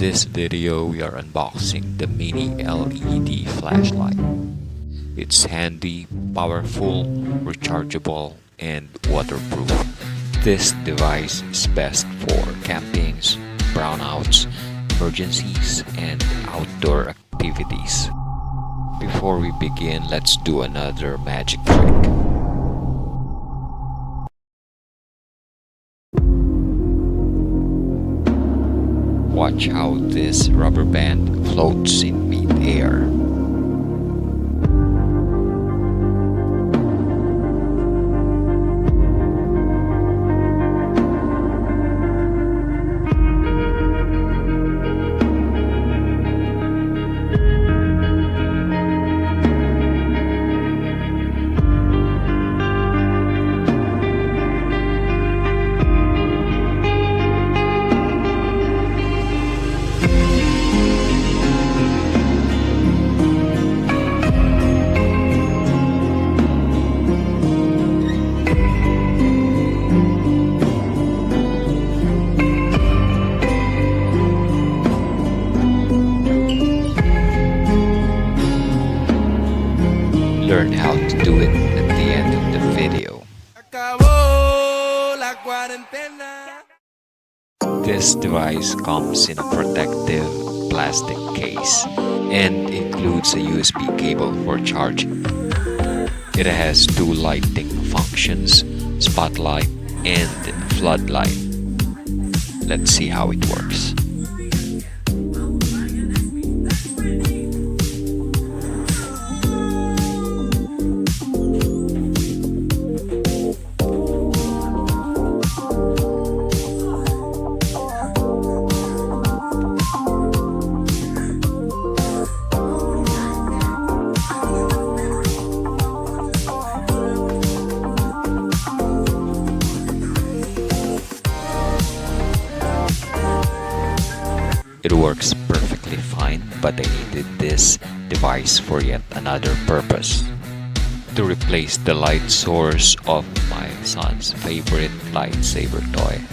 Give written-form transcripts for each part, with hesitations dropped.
this video, we are unboxing the mini LED flashlight. It's handy, powerful, rechargeable, and waterproof. This device is best for campings, brownouts, emergencies, and outdoor activities. Before we begin, let's do another magic trick. Watch how this rubber band floats in mid-air. Learn how to do it at the end of the video. This device comes in a protective plastic case and includes a USB cable for charging. It has two lighting functions, spotlight and floodlight. Let's see how it works. It works perfectly fine, but I needed this device for yet another purpose. To replace the light source of my son's favorite lightsaber toy.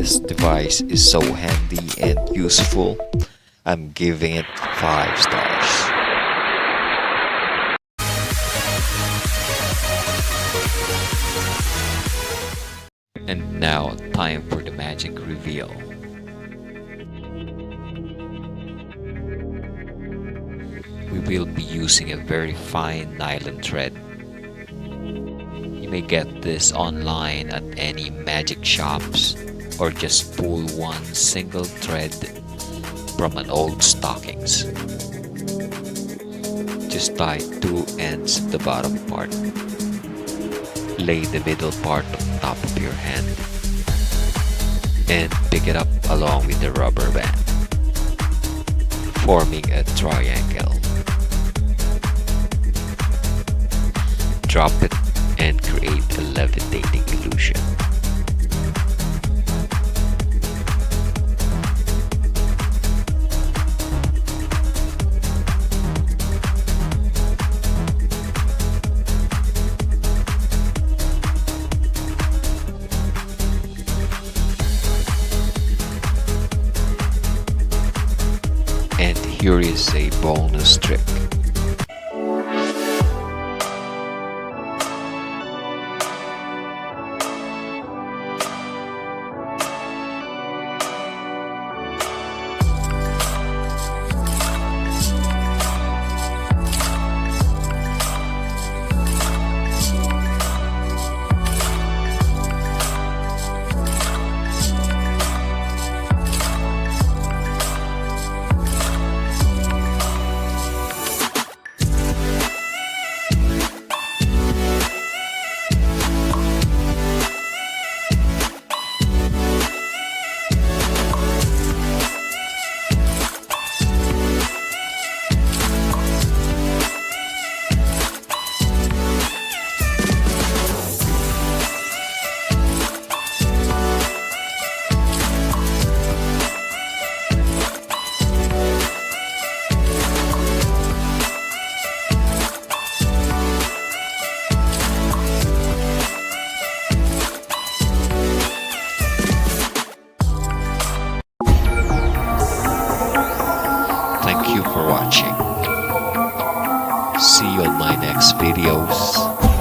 This device is so handy and useful. I'm giving it 5 stars. And now, time for the magic reveal. We will be using a very fine nylon thread. You may get this online at any magic shops, or just pull one single thread from an old stockings. Just tie 2 ends at the bottom part. Lay the middle part on top of your hand and pick it up along with the rubber band, forming a triangle. Drop it and create a levitating illusion. And here is a bonus trick. Thank you for watching. See you on my next videos.